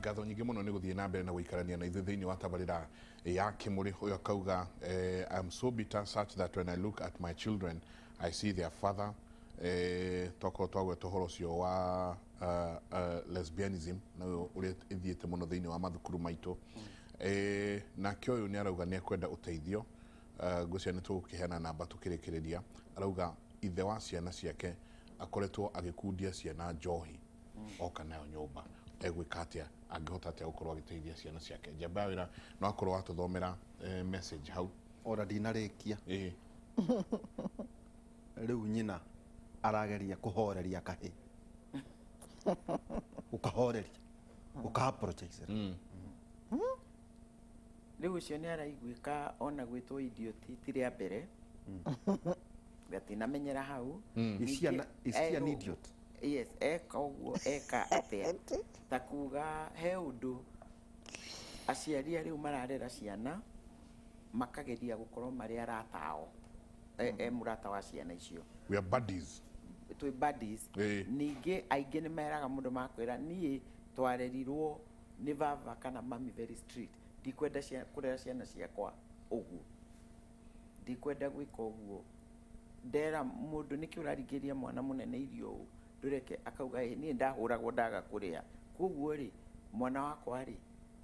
ngatho nyingĩ mũno nĩ gũthiĩ na mbere na gũikarania na ithuĩ thĩinĩ wa tabarĩra ya Kĩmũrĩ. Ũyũ akauga I'm so bitter such that when I look at my children I see their father. Tokorwo twagweta ũhoro ũcio wa lesbianism na ũrĩa ĩthiĩte mũno thĩinĩ wa mathukuru maitũ. Nake ũyũ nĩ arauga nĩ ekwenda ũteithio. Ngwĩciria nĩ tũgũkĩheana namba tũkĩrĩkĩrĩria. Arauga ithe wa ciana ciake akoretwo agĩkundia ciana njohi oka nayo nyũmba. Egwĩka atĩa angĩhota atĩa gũkorwo agĩteithia ciana ciake. Njamba ya wĩra no akorwo watũthomera message hau. Ora ndinarĩkia. Rĩu nyina arageria kũhoreria kahĩ. Ũkahoreria. Ũka-apologize. Rĩu ũcio nĩ araiguĩka ona gwĩtwo idiot ti rĩa mbere. Gatinamenyera hau. Is she an idiot? Yes, eka ũguo, eka atĩa. Ta kuga he ũndũ aciari rĩu mararera ciana makageria gũkorwo marĩ arata ao. Mũrata wa ciana icio. We are buddies. Twĩ buddies. Ningĩ aingĩ nĩ meraga mũndũ makwĩra niĩ twarerirwo nĩ baba kana mami very strict. Ndikwenda kũrera ciana ciakwa ũguo. Ndikwenda gwĩka ũguo. Ndera mũndũ nĩkĩ ũraringĩria mwana mũnene irio ũũ. Ndũreke akauga niĩ ndahũragwo ndaga kũrĩa. Koguo rĩ mwana wakwa rĩ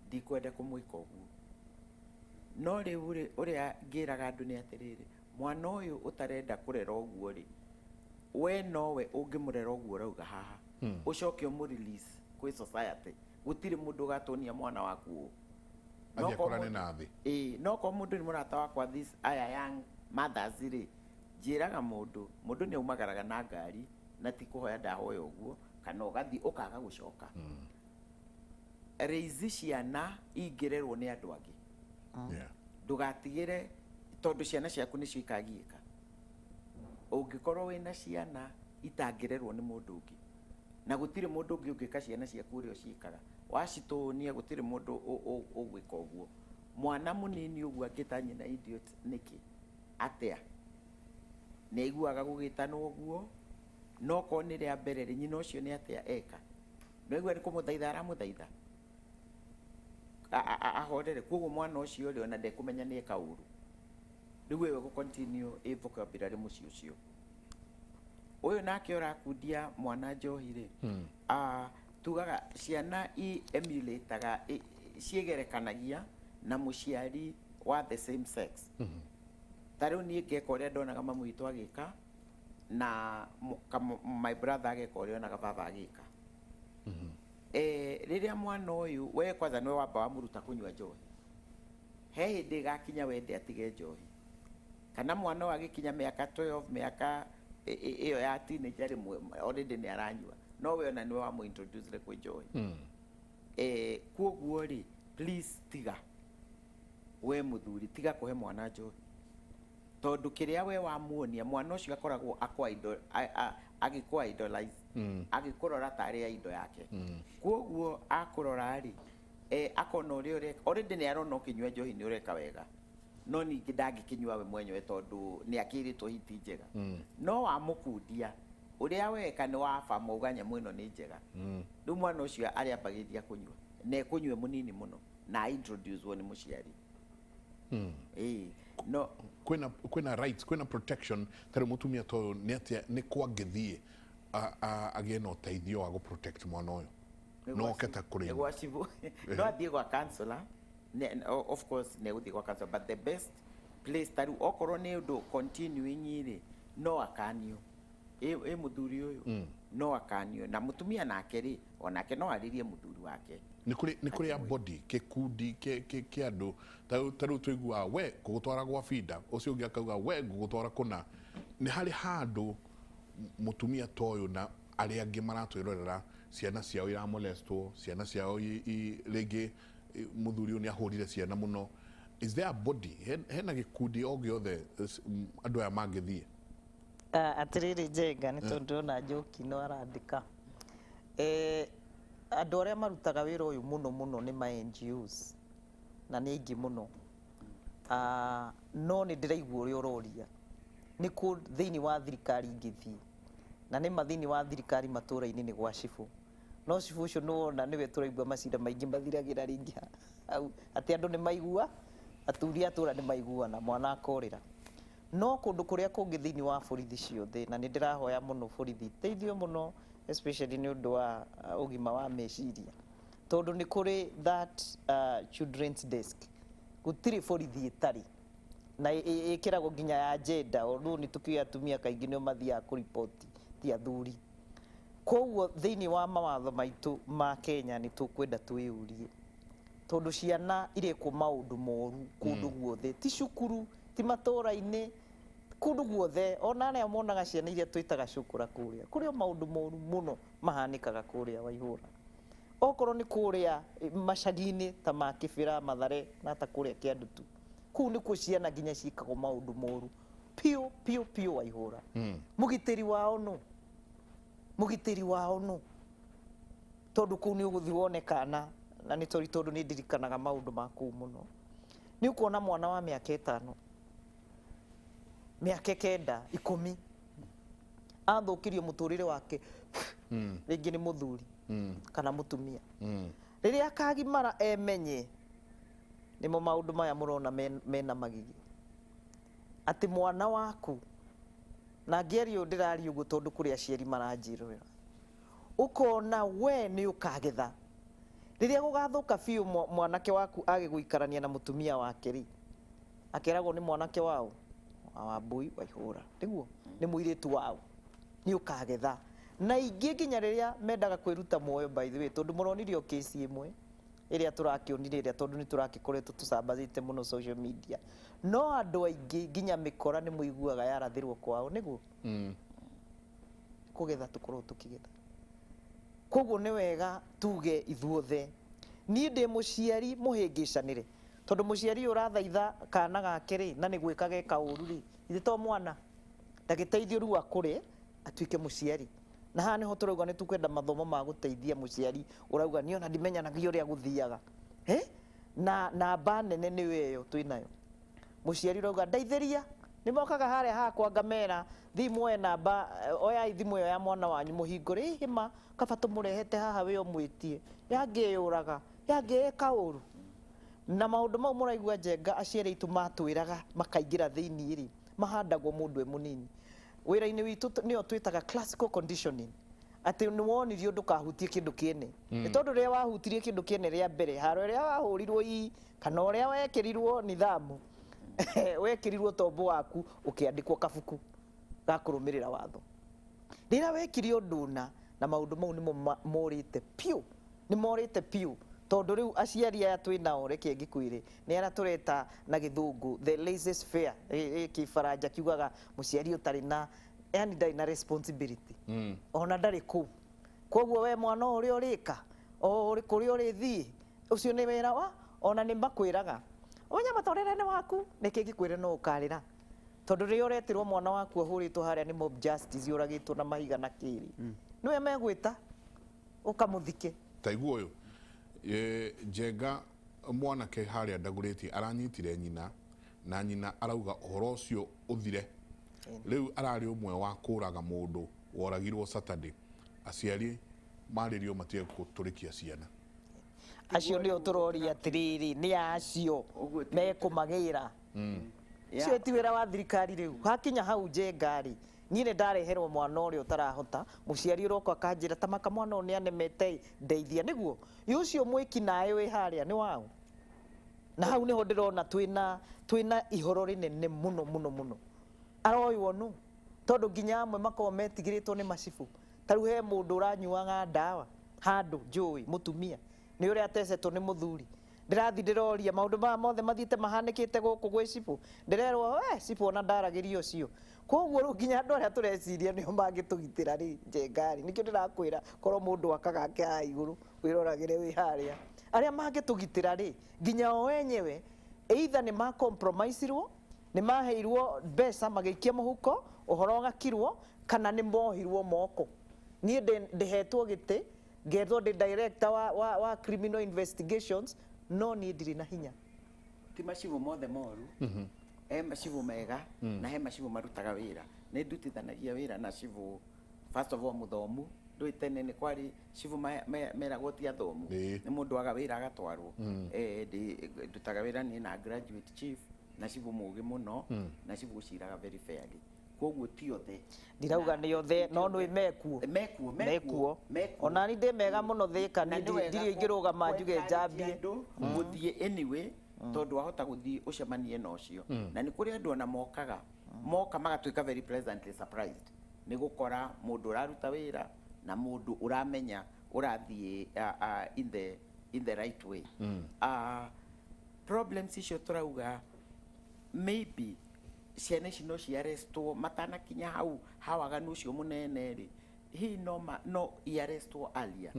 ndikwenda kũmwĩka ũguo. No rĩu rĩ ũrĩa ngĩraga andũ nĩ atĩrĩrĩ mwana ũyũ ũtarenda kũrera ũguo rĩ we nowe ũngĩmũrera ũguo rauga haha ũcoke ũmũ-release kwĩ society. Gũtirĩ mũndũ ũgatonia mwana waku ũũ. Agĩkorane na thĩ. No ko mũndũ nĩ mũrata wakwa this aya young mothers rĩ njĩraga mũndũ nĩ aumagaraga na ngari na ti kũhoya ndahoya ũguo kana ũgathiĩ ũkaga gũcoka. Raise ciana ingĩrerwo nĩ andũ angĩ. Ndũgatigĩre tondũ ciana ciaku nĩcio ikagiĩka. Ũngĩkorwo wĩna ciana itangĩrerwo nĩ mũndũ ũngĩ na gũtirĩ mũndũ ũngĩ ũngĩka ciana ciaku ũrĩa ũciĩkaga wacitũnia gũtirĩ mũndũ ũgwĩka ũguo. Mwana mũnini ũguo angĩta nyina idiot nĩkĩ atĩa nĩ aiguaga gũgĩtanwo ũguo no ko nĩ rĩa mbere rĩ nyina ũcio nĩ atĩa eka no aigua nĩ kũmũthaitha aramũthaitha ahorere. Koguo mwana ũcio rĩ ona ndekũmenya nĩ eka ũru. Rĩu wewe gũ-continue vocabulary mũciĩ ũcio. Ũyũ nake ũrakundia mwana njohi rĩ tugaga ciana emulataga ciegerekanagia na mũciari wa the same sex. Ta rĩu niĩ ngeka ũrĩa ndonaga mamu witũ agĩka na my brother ageka ũrĩa onaga baba agĩka. Rĩrĩa mwana ũyũ we kwanza nĩwe wamba wamũruta kũnyua njohi. He hĩndĩ gakinya wende atige njohi. Kana mwana wagĩkinya mĩaka 12 mĩaka ĩyo ya teenager rĩmwe already nĩ aranyua. No we ona nĩwe wamũ-introduce kwĩ njohi. Koguo rĩ please tiga. We mũthuri tiga kũhe mwana njohi. Tondũ kĩrĩa we wamuonia mwana ũcio akoragwo agĩkũ-idolize. Agĩkũrora tarĩ ya indo yake. Koguo akũrora rĩ akona ũrĩa ũreka already nĩ arona ũkĩnyua njohi nĩ ũreka wega. No ningĩ ndangĩkĩnyua we mwenyewe tondũ nĩ akĩrĩtwo hiti njega. No wamũkundia ũrĩa weka nĩ waba mauga nyamũ ĩno nĩ njega. Rĩu mwana ũcio arĩambagĩria kũnyua na ekũnyue mũnini mũno na introduce wo nĩ mũciari. No kwĩna rights kwĩna protection tarĩ mũtumia toyo nĩ kwangĩthiĩ agĩe na ũteithio wa gũ-protect mwana ũyũ. No keta kũrĩ no athiĩ gwa counselor. Of course nĩ gũthiĩ gwa counselor but the best place tarĩ okorwo nĩ ũndũ continuing rĩ no akanio. Mũthuri ũyũ no akanio na mũtumia nake rĩ onake no arĩrie mũthuri wake. Nĩ kũrĩ a body kĩkundi kĩa andũ tarĩ tũiguaga we ngũgũtwara gwa bida ũcio ũngĩ akauga we ngũgũtwara kũna. Nĩ harĩ handũ mũtumia toyo na arĩa angĩ maratwĩrorera ciana ciao iramolestwo ciana ciao rĩngĩ mũthuri nĩ ahũrire ciana mũno. Is there a body hena gĩkundi o gĩothe andũ aya mangĩthiĩ? Atĩrĩrĩ Njenga nĩ tondũ ona Njoki no arandĩka andũ arĩa marutaga wĩra ũyũ mũno nĩ ma NGOs na nĩ aingĩ mũno. No nĩ ndĩraigua ũrĩa ũroria nĩ kũ thĩinĩ wa thirikari ingĩthiĩ na nĩ ma thĩinĩ wa thirikari matũũra-inĩ nĩ gwa cibũ no cibu ucio no wona niwe turaigua macira maingi mathiragira ringi au ati andu ni maigua aturi atura ni maiguana mwana akorira no kundu kuria kungi thiini wa borithi ciothe na nindirahoya muno borithi teithio muno especially ni undu wa ugima wa meciria tondu ni kuri that children's desk gutiri borithi itari na ikiragwo nginya ya gender ondu ni tukiya atumia kaingi nio mathia ku report ti athuri koguo thiini wa mawatho maitu ma Kenya ni tukwenda twiyurie tondu ciana ire ku maundu moru kundu guothe ti cukuru ti matura-ini kundu guothe ona aria monaga ciana iria twitaga cukura kuria maundu moru muno mahanikaga kuria Waihura okorwo ni kuria macagi-ini ta ma Kibira Mathare na ta kuria Kiandutu kuu ni ku ciana nginya cikagwo maundu moru piu Waihura mugitiri wao no tondu kuu ni uguthi wonekana na ni tondu ni ndirikanaga maundu maku muno ni ukuona mwana wa miaka 5 miaka 9 10 athukirio muturire wake ringi ni muthuri kana mutumia riria akagimara emenye nimo maundu maya murona mena magigi ati mwana waku na ngerio ndirari ugu tondu kuri aciari maranjirwira ukona we ni ukagetha riria gugathuka biu mwanake waku agiguikarania na mutumia wake ri akeragwo ni mwanake wao Wambui Waihura niguo ni muiritu wao ni ukagetha na ingi nginya riria mendaga kwiruta muoyo by the way tondu muronirio kesi imwe iria turakionire iria tondu ni turakikoretwo tucambazite muno social media no andu aingi nginya mikora ni muiguaga yarathirwo kwao niguo kugetha tukorwo tukigetha koguo ni wega tuge ithuothe ni ndi muciari muhingicanire tondu muciari urathaitha kana gake ri na ni gwikaga kauru ri ithi to mwana ndagiteithio ru akure atuike muciari na haha niho turauga ni tukwenda mathomo ma guteithia muciari urauga ni ona ndimenyanagia uria guthiaga na mba nene ni weyo twinayo muciari urauga ndeithiria ni mokaga haria hakwa ngamera thimu e namba oya thimu yo ya mwana wanyu muhingure hima kaba tumurehete haha we omwitie yangiyuraga yangiyeka uru na maundu mau muraigua Njenga aciari itu matwiraga makaingira thiini ri mahandagwo mundu e munini wira-ini witu nio twitaga classical conditioning ati ni wonirio ndukahutie kindu kiene ni tondu ria wahutirie kindu kiene ria mbere haro ria wahurirwo kana uria wekirirwo nithamu wekirirwo tombo waku ukiandikwo kabuku ga kurumirira watho rira wekirio nduna na maundu mau ni morite piu tondu riu aciari aya twinao reke ngikwire ni ara tureta na githungu the laissez faire kifaranja kiugaga muciari utari na yani ndari na responsibility ona ndari ku koguo we mwana uria urika uri kuria uri thii ucio ni wira wa ona ni makwiraga onya matorerene waku niki ngikwire no ukarira tondu riria uretirwo mwana waku ahuritwo haria ni mob justice uragitwo na mahiga na kiri niwe megwita ukamuthike taiguo uyu Njenga mwanake haria ndaguriti aranyitire nyina na nyina arauga uhoro ucio uthire riu arari umwe wa kuraga mundu woragirwo Saturday aciari maririo matie guturikia ciana acio nio turoria atiriri ni acio mekumagira cio ti wira wa thirikari riu hakinya hau Njenga ri nyine ndareherwo mwana uria utarahota muciari uroka akanjira tamaka mwana uyu ni anemete ndeithia niguo ucio mwiki nae wi haria ni wao na hau niho ndirona twina ihoro rinene muno aroywo nu tondu nginya amwe makorwo metigiritwo ni macibu tariu he mundu uranyuaga ndawa handu njui mutumia ni uria atecetwo ni muthuri ndirathi ndiroria maundu maya mothe mathiite mahanikite guku gwi cibu ndirerwo cibu ona ndaragiria ucio koguo riu nginya andu aria tureciria nio mangitugitira ri Njenga nikio ndirakwira korwo mundu akagake ha iguru wiroragire wi haria aria mangitugitira ri nginya o wenyewe either ni ma compromiserwo ni maheirwo mbeca magiikia muhuko uhoro ugakirwo kana ni mohirwo moko nie ndihetwo giti ngethwo ndi director wa criminal investigations no ni ndiri na hinya ti macibu mothe moru he macibu mega na he macibu marutaga wira ni ndutithanagia wira na cibu first of all muthomu ndui tene nĩ kwari cibu meragwo ti athomu nĩ mũndũ aga wĩra agatwarwo ndutaga wĩra niĩ na graduate chief na cibu mũgĩ mũno na cibu gũciraga very fairly koguo ti othe ndirauga nĩ othe no nĩ mekuo ona ni ndĩ mega mũno thĩka ndirĩ ingĩrũgama njuge njambie gũthiĩ anyway tondũ wahota gũthiĩ ũcemanie na ũcio na nĩ kũrĩ andũ ona moka magatuĩka very pleasantly surprised nĩ gũkora mũndũ ũraruta wĩra na mũndũ ũramenya ũrathiĩ in the right way. Problems icio tũrauga maybe ciana ici no ciarestwo matanakinya hau hawaganu ũcio mũnene rĩ hihi no iarestwo earlier.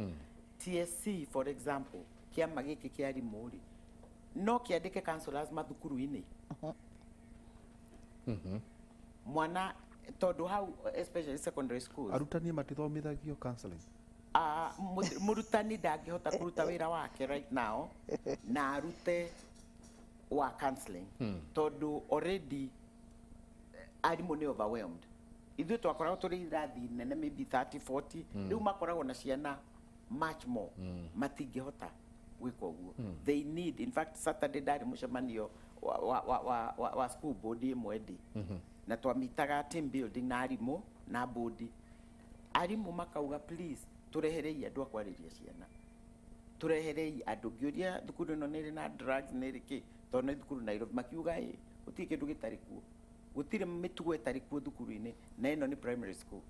TSC for example kĩama gĩkĩ kĩa arimũ rĩ no kĩandĩke counselors mathukuru-inĩ mwana tondũ hau especially secondary schools arutani matithomithagio counseling. Mũrutani ndangĩhota kũruta wĩra wake right now na arute wa counseling tondũ already arimũ nĩ overwhelmed. Ithuĩ twakoragwo tũrĩ irathi nene maybe 30-40 rĩu makoragwo na ciana much more matingĩhota gwĩka ũguo. They need, in fact Saturday ndarĩ mũcemanio wa school board ĩmwe ndĩ na twamitaga team building na arimũ na board. Arimũ makauga please tureherei andũ a kwarĩria ciana, tureherei andũ ngĩũria thukuru ĩno nĩ ĩrĩ na drugs nĩ ĩrĩ kĩ tondũ nĩ thukuru Nairobi makiuga gũtirĩ kĩndũ gĩtarĩ kuo, gũtirĩ mĩtugo ĩtarĩ kuo thukuru-inĩ na ĩno nĩ primary school.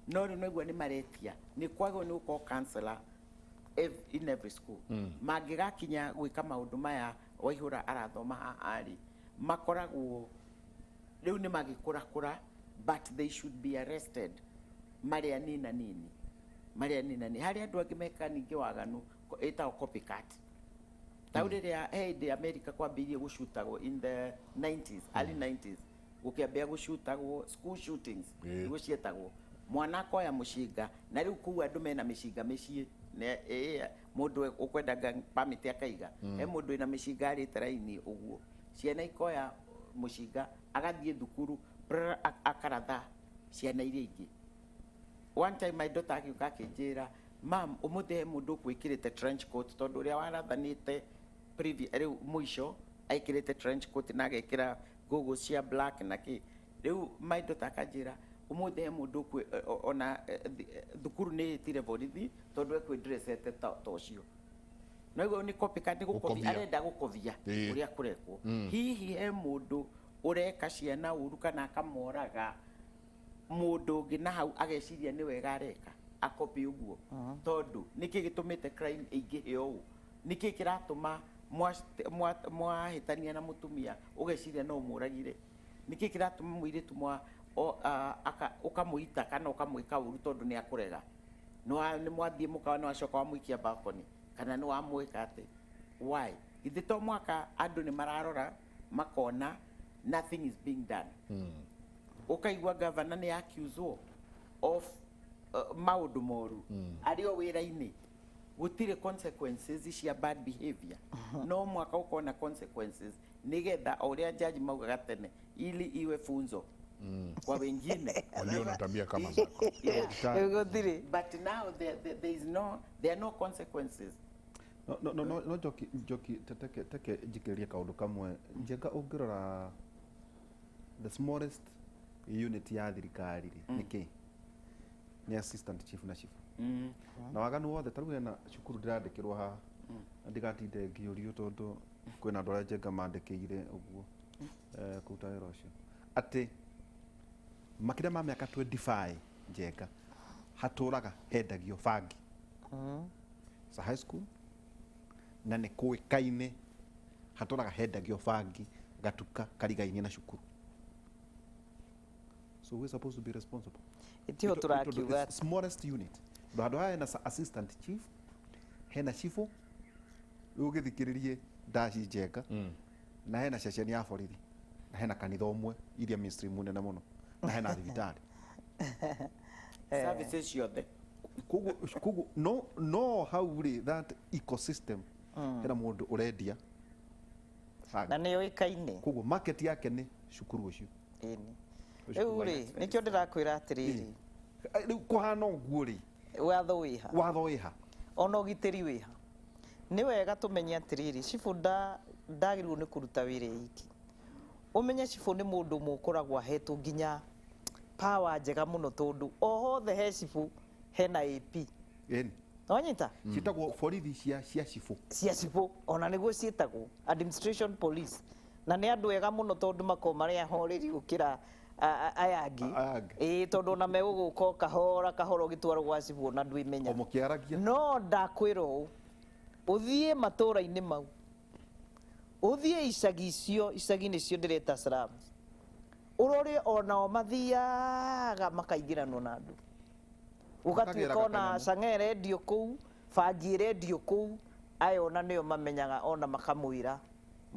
No rĩu naigua nĩ maretia nĩ kwagwo nĩ gũkorwo counselor in every school. Mangĩgakinya gwĩka maũndũ maya Waihũra arathoma haha rĩ makoragwo rĩu nĩ magĩkũrakũra but they should be arrested marĩa nini harĩa andũ angĩ meka ningĩ waganu ĩtagwo copycat. Ta rĩrĩa hĩndĩ America kwambĩrĩirie gũcutagwo in the 90s early 90s gũkĩambia gũcutagwo school shootings nĩguo cietagwo mwana akoya mũcinga na rĩu kũu andũ mena mĩcinga mĩciĩ mũndũ ũkwenda permit akaiga he mũndũ ena mĩcinga arĩte raini ũguo ciana ikoya mũcinga agathiĩ thukuru akaratha ciana iria ingĩ. One time my daughter akiuga akĩnjĩra mam ũmũthĩ he mũndũ ũkwĩkĩrĩte trench coat tondũ ũrĩa warathanĩte rĩu mũico aikĩrĩte trench coat na agekĩra goggles cia black na kĩ rĩu my daughter akanjĩra ũmũthĩ he mũndũ ona thukuru nĩ ĩtire borithi tondũ ekwĩndressete ta ũcio. No ĩguo nĩ copycat gũkobia arenda gũkobia ũrĩa kũrekwo. Hihi he mũndũ ũreka ciana ũru kana akamoraga mũndũ ũngĩ na hau ageciria nĩ wega areka akopi ũguo tondũ nĩkĩ gĩtũmĩte crime ĩingĩhe ũũ, nĩkĩ kĩratũma mwahĩtania na mũtumia ũgeciria no ũmũragire, nĩkĩ kĩratũma mũirĩtu ũkamũita kana ũkamwĩka ũru tondũ nĩ akũrega, nĩ mwathiĩ mũkawa nĩ wacoka wamũikia balcony kana nĩ wamwĩka atĩ why. Githĩ to mwaka andũ nĩ mararora makona nothing is being done. Ũkaigua governor nĩ accused of maũndũ moru arĩ o wĩra-inĩ gũtirĩ consequences cia bad behavior. No mwaka ũkona consequences nĩgetha o ũrĩa jaji maugaga tene ili iwe funzo kwa wengine walio na tabia kama zako. But now there are no consequences. No joki teke njikĩrĩrie kaũndũ kamwe njenga ũngĩrora the smallest unit ya thirikari nĩkĩ nĩ assistant chief na chief na waganu wothe tarĩu hena cukuru ndĩrandĩkĩrwo haha na ndigatinde ngĩũrio tondũ kwĩna andũ arĩa njenga mandĩkĩire ũguo kũruta wĩra ũcio atĩ makĩria ma mĩaka 25 njenga hatũraga hendagio bangi sa high school na nĩ kũĩkaine hatũraga hendagio bangi gatuka karigainie na cukuru. So we're supposed to be responsible. Itiho turakiuga smallest unit ndo handũ haya hena assistant chief hena chifu ũgĩthikĩrĩrie ndaci njenga na hena ceceni ya borithi na hena kanitha ũmwe iria ministry mũnene mũno na hena thibitarĩ services ciothe. Koguo no how rĩ that ecosystem hena mũndũ ũrendia na nĩ oĩkaine. Koguo market yake nĩ cukuru ũcio. Rĩu rĩ nĩkĩo ndĩrakwĩra atĩrĩrĩ riu kuhana uguo ri watho wiha watho wiha ona ũgitĩri wiha nĩ wega tũmenye atĩrĩrĩ cibũ ndagĩrĩirwo nĩ kũruta wĩra iki ũmenye cibũ nĩ mũndũ ũmwe ũkoragwo ahetwo nginya power njega mũno tondũ o hothe he cibũ hena AP eni wanyita citagwo borithi cia cibũ ona nĩguo ciĩtagwo administration police na nĩ andũ ega mũno tondũ makoragwo marĩ ahoreri gũkĩra aya angĩ tondũ ona megũgũka kahora kahora ũgĩtwarwo gwa cibũ ona ndwĩmenya mũkĩaragia no ndakwĩra ũũ ũthiĩ matũũra-inĩ mau ũthiĩ icagi icio icagi nĩcio ndĩreta slums ũrore onao mathiaga makaingĩranwo na andũ ũgatuĩka ona cang'e ĩrendio kũu bangi ĩrendio kũu aya ona nĩo mamenyaga ona makamwĩra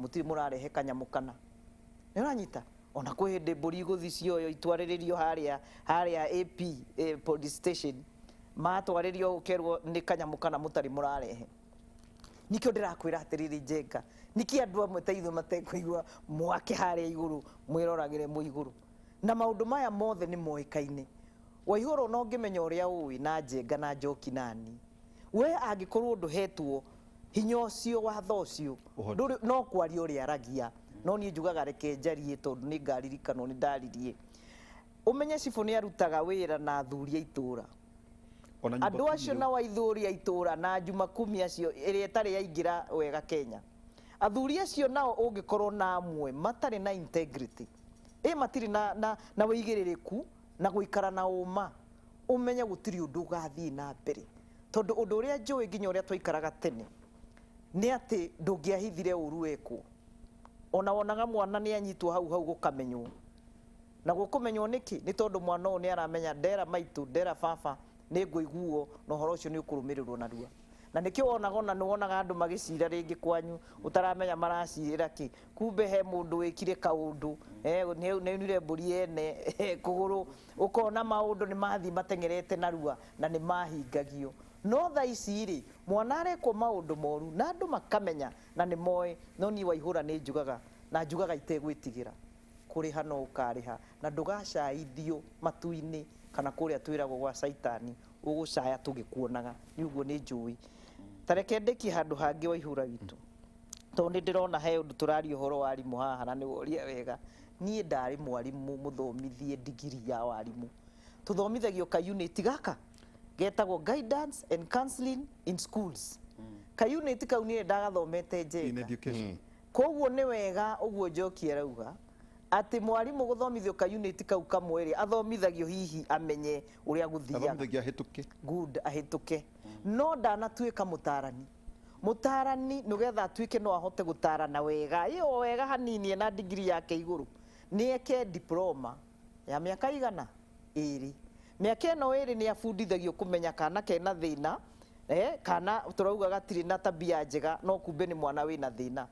mũtirĩ mũrarehe kanyamũ kana nĩ ũranyita ona kwĩ hĩndĩ mbũri igũthi cioyo itwarĩrĩrio harĩa AP police station matwarĩrio ũkerwo nĩ kanyamũ kana mũtarĩ mũrarehe nikĩo ndĩrakwĩra atĩrĩrĩ Njenga nĩkĩ andũ amwe ta ithuĩ matekũigua mwake harĩa igũrũ mwĩroragĩre mũigũrũ na maũndũ maya mothe nĩ moĩkaine Waihũra no ngĩmenya ũrĩa ũĩ na Njenga na Njoki nani we angĩkorwo ndũhetwo hinya ũcio watho ũcio no kwaria ũrĩa aragia no niĩ njugaga reke njarie tondũ nĩ ngaririkano nĩ ndaririe ũmenye cibũ nĩ arutaga wĩra na athuri a itũũra andũ acio na waithũri a itũũra na Juma Kumi acio ĩrĩa ĩtarĩ yaingĩra wega Kenya athuri acio nao ũngĩkorwo na amwe matarĩ na integrity matirĩ na wĩigĩrĩrĩku na gũikara na ũma ũmenye gũtirĩ ũndũ ũgathiĩ na mbere tondũ ũndũ ũrĩa njũĩ nginya ũrĩa twaikaraga tene nĩ atĩ ndũngĩahithire ũru wekwo ona wonaga mwana nĩ anyitwo hau gũkamenywo na gũkũmenywo nĩkĩ nĩ tondũ mwana ũyũ nĩ aramenya ndera maitũ ndera baba nĩ ngũiguo na ũhoro ũcio nĩ ũkũrũmĩrĩrwo narua na nĩkĩo wonaga ona nĩ wonaga andũ magĩcira rĩngĩ kwanyu ũtaramenya maracirĩra kĩ kumbe he mũndũ wĩkire kaũndũ nĩ unire mbũri ene kũgũrũ ũkona maũndũ nĩ mathiĩ mateng'erete narua na nĩ mahingagio no tha ici rĩ mwana arekwo maũndũ moru na andũ makamenya na nĩ moĩ no niĩ Waihũra nĩ njugaga na njugaga itegwĩtigĩra kũrĩha no ũkarĩha na ndũgacaithio matu-inĩ kana kũrĩa twĩragwo gwa caitani ũgũcaya tũgĩkuonaga nĩ ũguo nĩ njũĩ tareke ndĩkie handũ hangĩ Waihũra witũ tondũ nĩ ndĩrona he ũndũ tũraria ũhoro wa arimũ haha na nĩ woria wega niĩ ndarĩ mwarimũ mũthomithie ndigiri ya warimũ tũthomithagio ka unit gaka getagwo guidance and counseling in schools ka unit kau niĩ ndagathomete Njenga koguo nĩ wega ũguo Njoki arauga atĩ mwarimũ gũthomithio ka unit kau kamwe rĩ athomithagio hihi amenye ũrĩa gũthiaga athomithagia ahĩtũke good ahĩtũke no ndanatuĩka mũtarani nĩgetha atuĩke no ahote gũtarana wega ĩyo wega hanini ena digiri yake igũrũ nĩ eke diploma ya mĩaka igana ĩrĩ mĩaka ĩno ĩrĩ nĩ abundithagio kũmenya kana kena thĩna kana tũrauga gatirĩ na tabia njega no kumbe nĩ mwana wĩna thĩna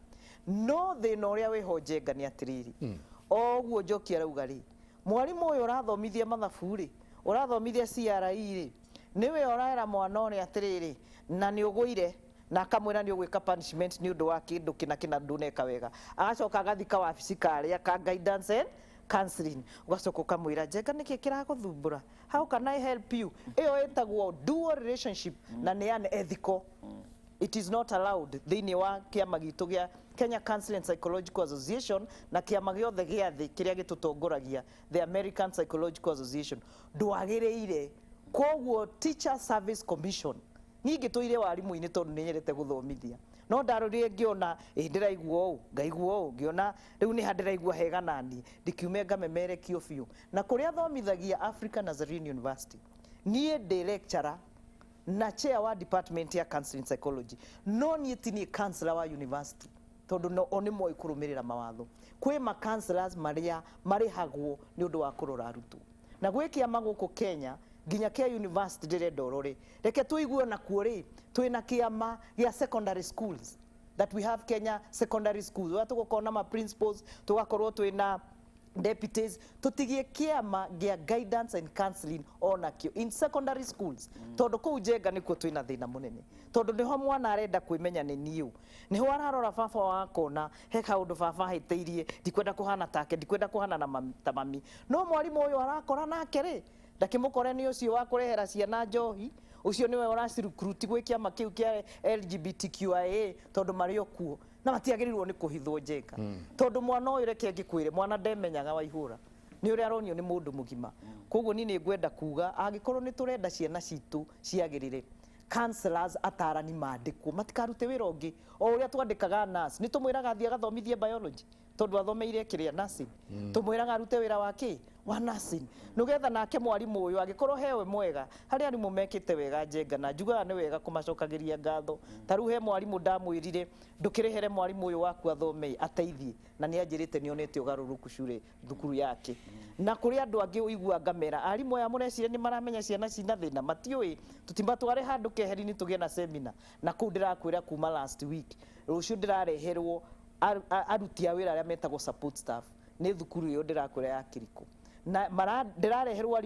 no thĩna ũrĩa wĩho Njenga nĩ atĩrĩrĩ oguo Njoki arauga rĩ mwarimũ ũyũ ũrathomithia mathabu rĩ ũrathomithia CRE rĩ niwe ũraera mwana ũrĩa atĩrĩrĩ na nĩ ũgũire na akamwĩra nĩ ũgwĩka punishment nĩ ũndũ wa kĩndũ kĩna ndũneka wega agacoka agathika wabici karĩa ka guidance and counseling ugacoka ukamwĩra Njenga nĩkĩ kĩragũthumbũra how can I help you ĩyo ĩtagwo dual relationship na nĩ unethical it is not allowed thĩinĩ wa kĩama gitũ gĩa Kenya Counseling and Psychological Association na kĩama gĩothe gĩa thĩ kĩrĩa gĩtũtongoragia the American Psychological Association ndwagĩrĩire koguo Teacher Service Commission niĩ ngĩtũire warimũ-inĩ tondũ nĩ nyendete gũthomithia no ndarorire ngĩona ndĩraigua ũũ ngaigua ũũ ngĩona rĩu nĩ handĩraigua hega nani ndikiume ngamemerekio biũ na kũrĩa thomithagia African Nazarene University niĩ ndĩ lecturer na chair wa department ya counseling psychology no niĩ ti niĩ counselor wa university tondũ no nĩ moĩ kũrũmĩrĩra mawatho kwĩ ma counselors marĩa marĩhagwo nĩ ũndũ wa kũrora arutwo na gwĩ kĩama gũkũ Kenya nginya kĩa university ndĩrenda ũrore reke tũigue nakuo rĩ twĩna kĩama gĩa secondary schools that we have Kenya secondary schools wa tũgũkorwo na ma principals tũgakorwo twĩna deputies tutigie kĩama gĩa guidance and counseling onakĩo in secondary schools tondũ kũu Njenga nĩkuo twĩna thĩna mũnene tondũ nĩho mwana arenda kwĩmenya nĩ niũ nĩho ararora baba wakona he kaũndũ baba hĩtĩirie ndikwenda kũhana take ndikwenda kũhana na ta mami no mwarimũ ũyũ arakora nake rĩ ndakimukore ni ucio wa kurehera ciana njohi ucio niwe ũracirukuruti gwĩ kĩama kĩu kĩa LGBTQIA tondu marĩ o kuo na matiagĩrĩirwo nĩ kũhithwo Njenga tondu mwana ũyũ reke ngĩkwĩre mwana ndemenyaga Waihũra nĩ ũrĩa aronio nĩ mũndũ mũgima koguo ni ngwenda kuga angĩkorwo nĩ tũrenda ciana citũ ciagĩrĩre counselors atarani mandĩkwo matikarute wĩra ũngĩ o ũrĩa twandĩkaga nurse nĩ tũmwĩraga athiĩ agathomithie biology tondu athomeire kĩrĩa nursing tũmwĩraga arute wĩra wake wa nursing nĩgetha nake mwarimũ ũyũ angĩkorwo hewe mwega harĩ arimũ mekĩte wega Njenga na njugaga nĩ wega kũmacokagĩria ngatho ta rĩu he mwarimũ ndamwĩrire ndũkĩrĩhere mwarimũ ũyũ waku athome ateithie na nĩ anjĩrĩte nĩonete ũgarũrũku cure thukuru yake na kũrĩ andũ angĩ ũigua ngamera arimũ aya mũrecire nĩ maramenya ciana cina thĩna matiũĩ tũtimatware handũ keheri-inĩ tũgĩe na seminar na kũu ndĩrakwĩra kuma last week rũciũ ndĩrareherwo aruti a wĩra arĩa metagwo support staff nĩ thukuru ĩyo ndĩrakwĩra ya Kĩrikũ na ndĩrareherwo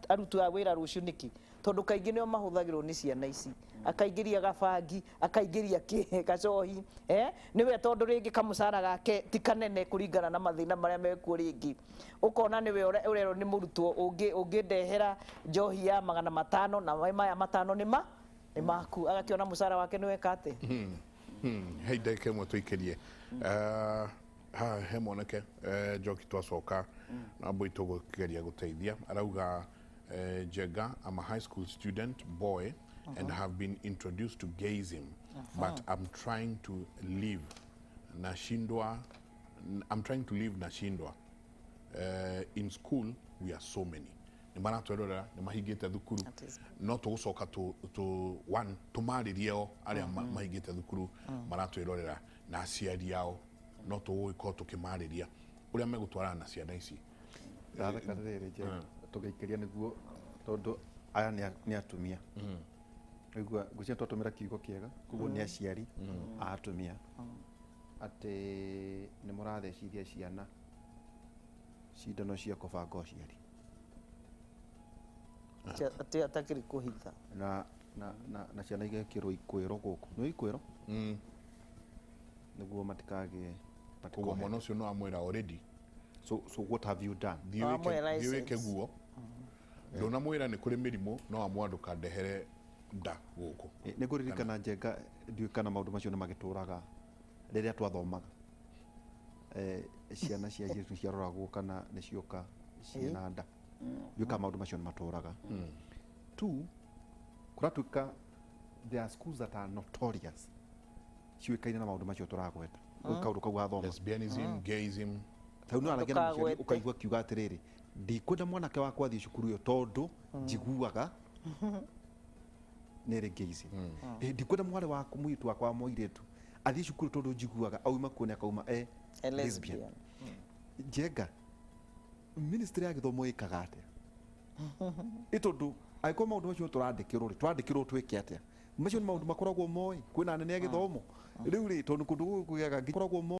aruti a wĩra rũciũ nĩkĩ tondu kaingĩ nĩo mahũthagĩrwo nĩ ciana ici akaingĩria gabangi akaingĩria gacohi nĩwe tondu rĩngĩ kamũcara gake ti kanene kũringana na mathĩna marĩa mekuo rĩngĩ ũkona nĩwe ũrerwo nĩ mũrutwo ũngĩndehera njohi ya 500 na maya 5 nĩ maku agakĩona mũcara wake nĩweka atĩ hei ndagĩka ĩmwe tũikĩrie he mwanake Njoki twacoka na mbũi tũgũkĩgeria gũteithia arauga Njenga, I'm a high school student boy and have been introduced to gayism but I'm trying to leave nashindwa in school we are so many nĩ maratwerora nĩ mahingĩte thukuru no tũgũcoka tũmarĩrie o arĩa mahingĩte thukuru maratwĩrorera na aciari ao no tũgũgĩkorwo tũkĩmarĩria ũrĩa megũtwarana na ciana ici thaka rĩrĩ Njenga tũgĩikĩria nĩguo tondu aya nĩ atumia nĩguo ngũcia twatũmĩra kiugo kĩega koguo nĩ aciari a atumia atĩ nĩ mũrathecithia ciana cindano cia kũbanga ũciari atĩ atakĩrĩ kũhitha na ciana igekĩrwo ikwĩro gũkũ nĩ ikwĩro nĩguo matikagĩe koguo mwana ũcio no amwĩra already so what have you done thiĩ wĩke guo ndũnamwĩra nĩ kũrĩ mĩrimũ no amwandũka ndehere nda gũkũ nĩ ngũririkana Njenga ndiũĩ kana maũndũ macio nĩ magĩtũraga rĩrĩa twathomaga ciana cia Jesũ ciaroragwo kana nĩ cioka ciĩna nda ndiũĩ kana maũndũ macio nĩ matũraga two kũratuĩka there are schools that are notorious ciũĩkaine na maũndũ macio tũragweta kaũndũ kau gathoma lesbianism gayism tau nĩ aragia na mũciari ũkaigua kiuga atĩrĩrĩ ndikwenda mwanake wakwa athiĩ cukuru ĩyo tondũ njiguaga nĩ gayism ndikwenda mwarĩ waku mũirĩtu wakwa mũirĩtu athiĩ cukuru tondũ njiguaga auma kuo nĩ akauma lesbian Njenga ministry ya gĩthomo ĩkaga atĩa tondũ angĩkorwo maũndũ macio tũrandĩkĩrwo twĩke atĩa macio nĩ maũndũ makoragwo moĩ kwĩna anene a gĩthomo rĩu rĩ tondũ kũndũ gũkũ gũkoragwo